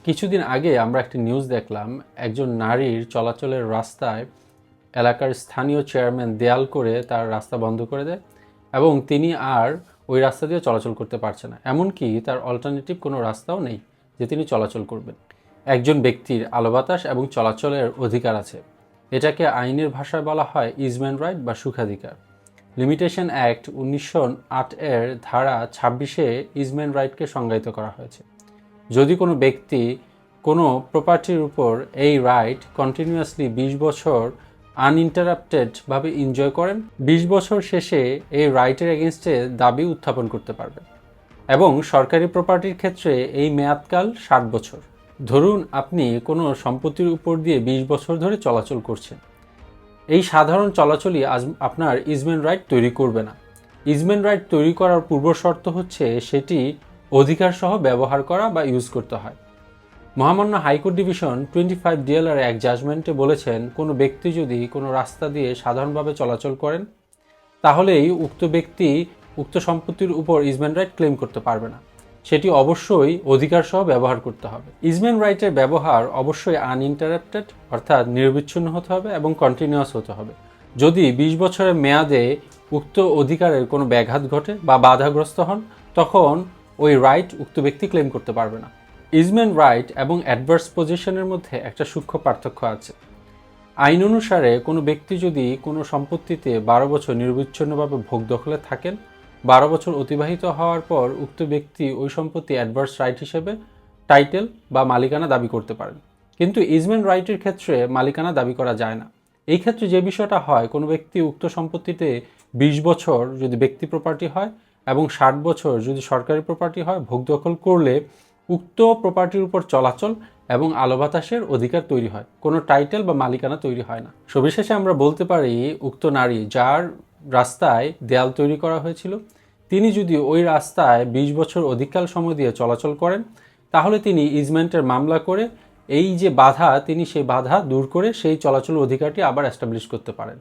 কিছুদিন আগে আমরা একটি নিউজ দেখলাম, একজন নারীর চলাচলের রাস্তায় এলাকার স্থানীয় চেয়ারম্যান দেয়াল করে তার রাস্তা বন্ধ করে দেয় এবং তিনি আর ওই রাস্তা দিয়ে চলাচল করতে পারছে না। এমনকি তার অল্টারনেটিভ কোনো রাস্তাও নেই যে তিনি চলাচল করবেন। একজন ব্যক্তির আলো বাতাস এবং চলাচলের অধিকার আছে। এটাকে আইনের ভাষায় বলা হয় ইজমেন্ট রাইট বা সুখাধিকার। লিমিটেশন অ্যাক্ট 1908 এর ধারা 26-এ ইজমেন্ট রাইটকে সংজ্ঞায়িত করা হয়েছে। যদি কোনো ব্যক্তি কোনো প্রপার্টির উপর এই রাইট কন্টিনিউয়াসলি 20 বছর আনইন্টারাপ্টেডভাবে এনজয় করেন, 20 বছর শেষে এই রাইটের এগেনস্টে দাবি উত্থাপন করতে পারবেন। এবং সরকারি প্রপার্টির ক্ষেত্রে এই মেয়াদকাল 60 বছর। ধরুন আপনি কোনো সম্পত্তির উপর দিয়ে 20 বছর ধরে চলাচল করছেন। এই সাধারণ চলাচলই আজ আপনার ইজমেন্ট রাইট তৈরি করবে না। ইজমেন্ট রাইট তৈরি করার পূর্ব শর্ত হচ্ছে সেটি অধিকার সহ ব্যবহার করা বা ইউজ করতে হয়। মহামান্য হাইকোর্ট ডিভিশন 25 ডিএলআর এক জাজমেন্টে বলেছেন, কোনো ব্যক্তি যদি কোনো রাস্তা দিয়ে সাধারণভাবে চলাচল করেন তাহলেই উক্ত ব্যক্তি উক্ত সম্পত্তির উপর ইজমেন্ট রাইট ক্লেম করতে পারবে না। সেটি অবশ্যই অধিকার সহ ব্যবহার করতে হবে। ইজমেন্ট রাইটের ব্যবহার অবশ্যই আনইন্টারাপ্টেড অর্থাৎ নিরবিচ্ছিন্ন হতে হবে এবং কন্টিনিউয়াস হতে হবে। যদি 20 বছরের মেয়াদে উক্ত অধিকারের কোনো ব্যাঘাত ঘটে বা বাধাগ্রস্ত হন, তখন ওই রাইট উক্ত ব্যক্তি ক্লেম করতে পারবে না। ইজমেন্ট রাইট এবং অ্যাডভার্স পজিশনের মধ্যে একটা সূক্ষ্ম পার্থক্য আছে। আইন অনুসারে কোনো ব্যক্তি যদি কোনো সম্পত্তিতে 12 বছর নিরবিচ্ছিন্নভাবে ভোগ দখলে থাকেন, 12 বছর অতিবাহিত হওয়ার পর উক্ত ব্যক্তি ওই সম্পত্তি অ্যাডভার্স রাইট হিসেবে টাইটেল বা মালিকানা দাবি করতে পারেন। কিন্তু ইজমেন্ট রাইটের ক্ষেত্রে মালিকানা দাবি করা যায় না। এই ক্ষেত্রে যে বিষয়টা হয়, কোনো ব্যক্তি উক্ত সম্পত্তিতে 20 বছর যদি ব্যক্তি প্রপার্টি হয় এবং 60 বছর যদি সরকারি প্রপার্টি হয়, ভোগ দখল করলে উক্ত প্রপার্টির উপর চলাচল এবং আলো বাতাসের অধিকার তৈরি হয়, কোনো টাইটেল বা মালিকানা তৈরি হয় না। সবিশেষে আমরা বলতে পারি, উক্ত নারী যার রাস্তায় দেয়াল তৈরি করা হয়েছিল, তিনি যদি ওই রাস্তায় 20 বছর অধিককাল সময় দিয়ে চলাচল করেন, তাহলে তিনি ইজমেন্টের মামলা করে এই যে বাধা, তিনি সেই বাধা দূর করে সেই চলাচল অধিকারটি আবার এস্টাবলিশ করতে পারেন।